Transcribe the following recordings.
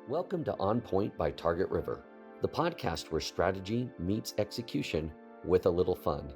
Welcome to On Point by Target River, the podcast where strategy meets execution with a little fun.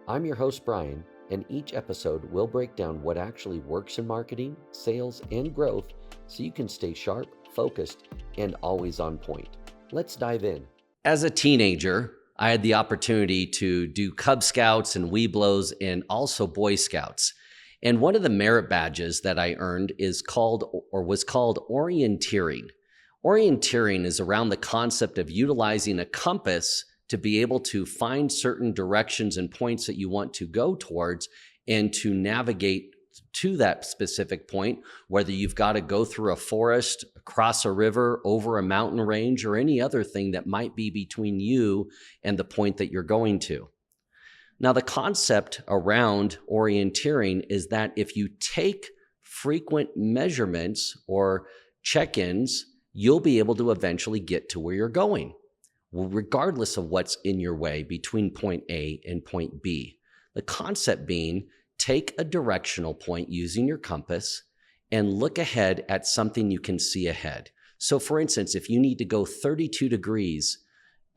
I'm your host, Brian, and each episode will break down what actually works in marketing, sales, and growth so you can stay sharp, focused, and always on point. Let's dive in. As a teenager, I had the opportunity to do Cub Scouts and Webelos and also Boy Scouts. And one of the merit badges that I earned was called Orienteering. Orienteering is around the concept of utilizing a compass to be able to find certain directions and points that you want to go towards and to navigate to that specific point, whether you've got to go through a forest, across a river, over a mountain range, or any other thing that might be between you and the point that you're going to. Now, the concept around orienteering is that if you take frequent measurements or check-ins, you'll be able to eventually get to where you're going, regardless of what's in your way between point A and point B. The concept being, take a directional point using your compass and look ahead at something you can see ahead. So for instance, if you need to go 32 degrees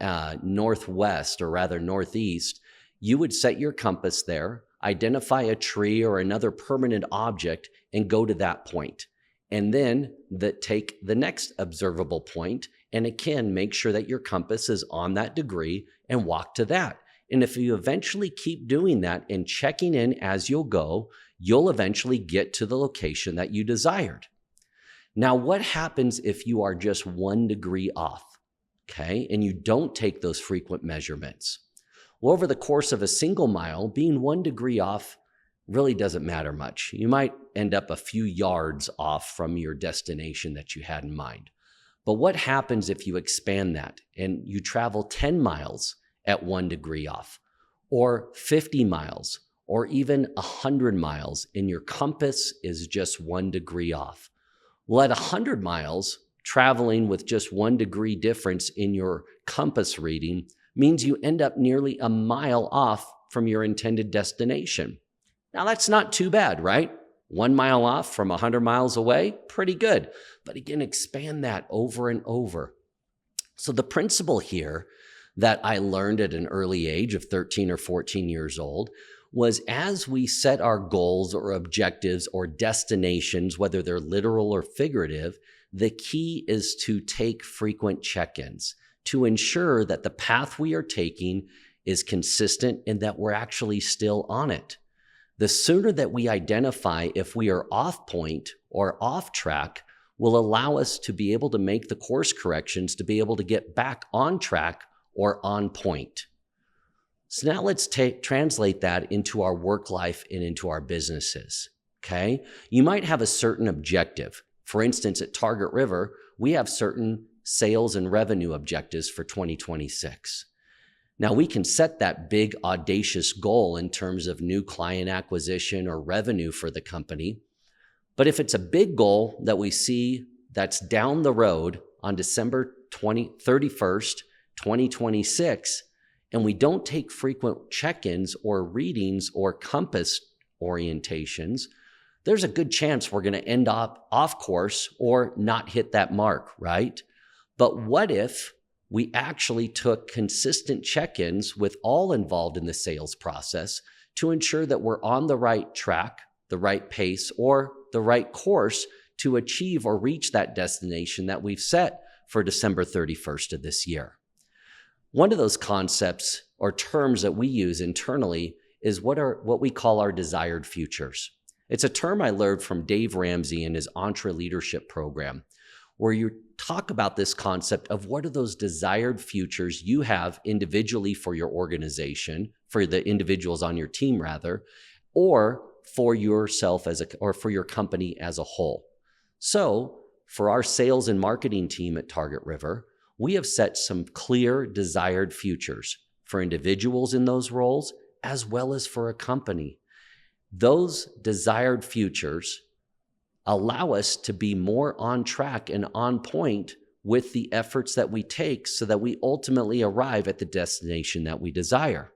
northwest, or rather northeast, you would set your compass there, identify a tree or another permanent object, and go to that point. And then take the next observable point, and again, make sure that your compass is on that degree and walk to that. And if you eventually keep doing that and checking in as you'll go, you'll eventually get to the location that you desired. Now, what happens if you are just 1 degree off, okay, and you don't take those frequent measurements? Well, over the course of a single mile, being 1 degree off really doesn't matter much. You might end up a few yards off from your destination that you had in mind. But what happens if you expand that and you travel 10 miles at 1 degree off, or 50 miles, or even 100 miles, and your compass is just 1 degree off? Well, at 100 miles, traveling with just 1 degree difference in your compass reading means you end up nearly a mile off from your intended destination. Now, that's not too bad, right? 1 mile off from 100 miles away, pretty good. But again, expand that over and over. So the principle here that I learned at an early age of 13 or 14 years old was, as we set our goals or objectives or destinations, whether they're literal or figurative, the key is to take frequent check-ins to ensure that the path we are taking is consistent and that we're actually still on it. The sooner that we identify if we are off point or off track will allow us to be able to make the course corrections to be able to get back on track or on point. So now let's translate that into our work life and into our businesses, okay? You might have a certain objective. For instance, at Target River, we have certain sales and revenue objectives for 2026. Now, we can set that big, audacious goal in terms of new client acquisition or revenue for the company. But if it's a big goal that we see that's down the road on December 31st, 2026, and we don't take frequent check-ins or readings or compass orientations, there's a good chance we're going to end up off course or not hit that mark, right? But what if we actually took consistent check-ins with all involved in the sales process to ensure that we're on the right track, the right pace, or the right course to achieve or reach that destination that we've set for December 31st of this year? One of those concepts or terms that we use internally is what we call our desired futures. It's a term I learned from Dave Ramsey in his EntreLeadership program, where you talk about this concept of what are those desired futures you have individually for your organization, for the individuals on your team rather, or for yourself or for your company as a whole. So for our sales and marketing team at Target River, we have set some clear desired futures for individuals in those roles as well as for a company. Those desired futures allow us to be more on track and on point with the efforts that we take so that we ultimately arrive at the destination that we desire.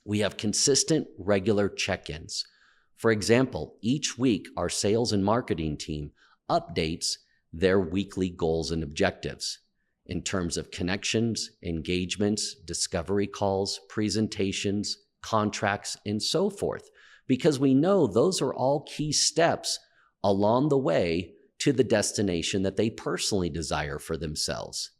We have consistent, regular check-ins. For example, each week, our sales and marketing team updates their weekly goals and objectives in terms of connections, engagements, discovery calls, presentations, contracts, and so forth, because we know those are all key steps along the way to the destination that they personally desire for themselves.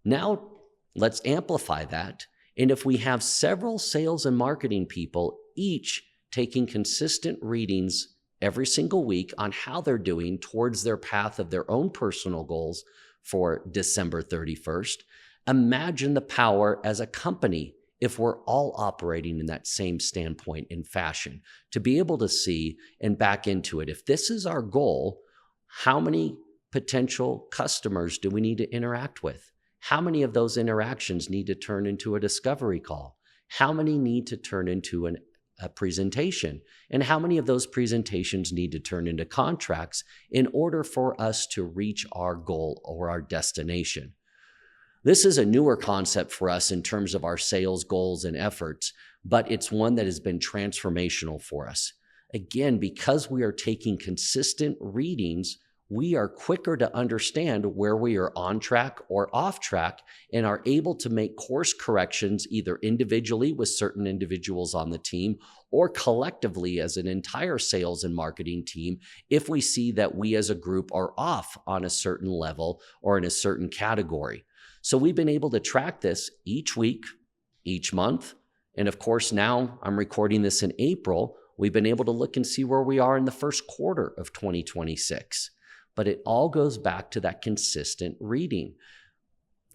Now, let's amplify that. And if we have several sales and marketing people, each taking consistent readings every single week on how they're doing towards their path of their own personal goals for December 31st, imagine the power as a company if we're all operating in that same standpoint and fashion, to be able to see and back into it. If this is our goal, how many potential customers do we need to interact with? How many of those interactions need to turn into a discovery call? How many need to turn into a presentation? And how many of those presentations need to turn into contracts in order for us to reach our goal or our destination? This is a newer concept for us in terms of our sales goals and efforts, but it's one that has been transformational for us. Again, because we are taking consistent readings, we are quicker to understand where we are on track or off track and are able to make course corrections either individually with certain individuals on the team or collectively as an entire sales and marketing team if we see that we as a group are off on a certain level or in a certain category. So we've been able to track this each week, each month. And of course, now I'm recording this in April. We've been able to look and see where we are in the first quarter of 2026. But it all goes back to that consistent reading.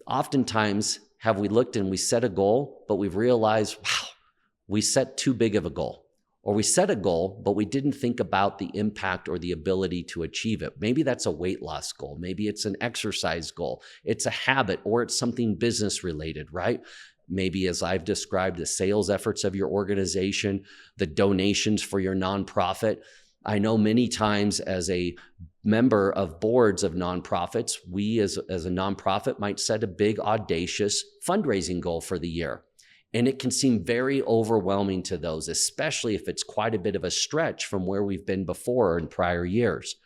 Oftentimes, have we looked and we set a goal, but we've realized, wow, we set too big of a goal. Or we set a goal, but we didn't think about the impact or the ability to achieve it. Maybe that's a weight loss goal. Maybe it's an exercise goal. It's a habit, or it's something business related, right? Maybe, as I've described, the sales efforts of your organization, the donations for your nonprofit. I know many times as a member of boards of nonprofits, we as a nonprofit might set a big, audacious fundraising goal for the year. And it can seem very overwhelming to those, especially if it's quite a bit of a stretch from where we've been before in prior years.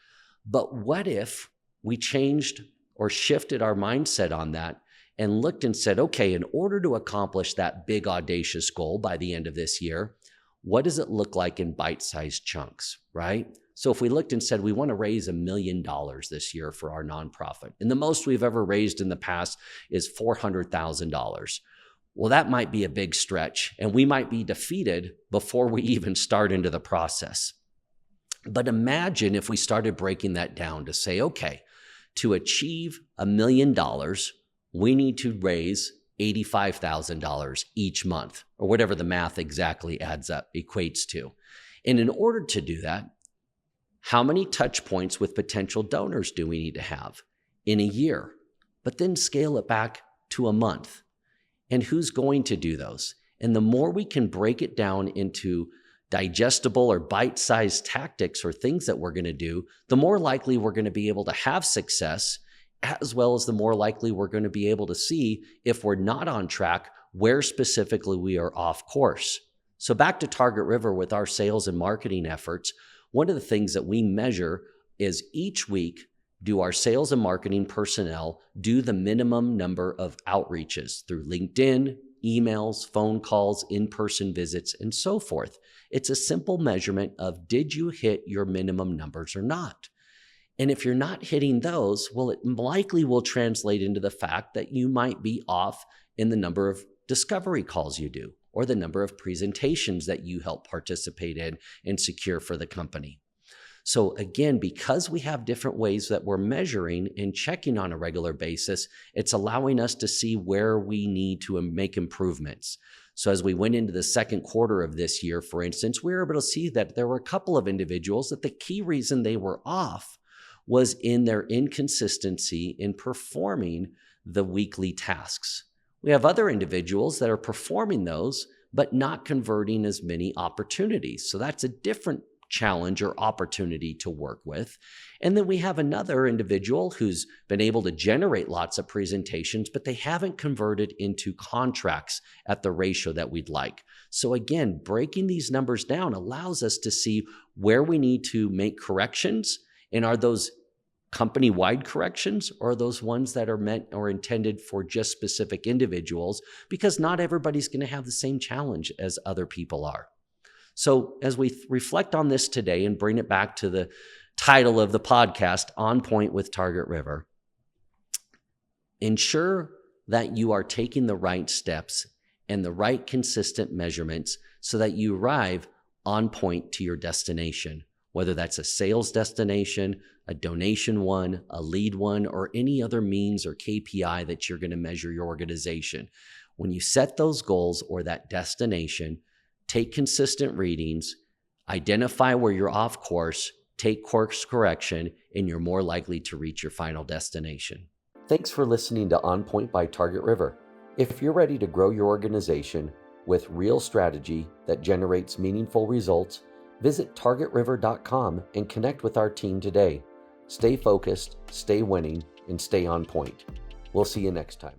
But what if we changed or shifted our mindset on that and looked and said, okay, in order to accomplish that big, audacious goal by the end of this year, what does it look like in bite-sized chunks, right? So if we looked and said, we want to raise $1 million this year for our nonprofit, and the most we've ever raised in the past is $400,000. Well, that might be a big stretch, and we might be defeated before we even start into the process. But imagine if we started breaking that down to say, okay, to achieve $1 million, we need to raise $85,000 each month, or whatever the math exactly equates to. And in order to do that, how many touch points with potential donors do we need to have in a year? But then scale it back to a month. And who's going to do those? And the more we can break it down into digestible or bite-sized tactics or things that we're going to do, the more likely we're going to be able to have success, as well as the more likely we're going to be able to see if we're not on track, where specifically we are off course. So back to Target River with our sales and marketing efforts, one of the things that we measure is each week, do our sales and marketing personnel do the minimum number of outreaches through LinkedIn, emails, phone calls, in-person visits, and so forth. It's a simple measurement of, did you hit your minimum numbers or not? And if you're not hitting those, well, it likely will translate into the fact that you might be off in the number of discovery calls you do, or the number of presentations that you help participate in and secure for the company. So again, because we have different ways that we're measuring and checking on a regular basis, it's allowing us to see where we need to make improvements. So as we went into the second quarter of this year, for instance, we were able to see that there were a couple of individuals that the key reason they were off was in their inconsistency in performing the weekly tasks. We have other individuals that are performing those, but not converting as many opportunities. So that's a different challenge or opportunity to work with. And then we have another individual who's been able to generate lots of presentations, but they haven't converted into contracts at the ratio that we'd like. So again, breaking these numbers down allows us to see where we need to make corrections, and are those company-wide corrections, or are those ones that are meant or intended for just specific individuals? Because not everybody's going to have the same challenge as other people are. So as we reflect on this today and bring it back to the title of the podcast, On Point with Target River, ensure that you are taking the right steps and the right consistent measurements so that you arrive on point to your destination, whether that's a sales destination, a donation one, a lead one, or any other means or KPI that you're going to measure your organization. When you set those goals or that destination, take consistent readings, identify where you're off course, take course correction, and you're more likely to reach your final destination. Thanks for listening to On Point by Target River. If you're ready to grow your organization with real strategy that generates meaningful results, visit targetriver.com and connect with our team today. Stay focused, stay winning, and stay on point. We'll see you next time.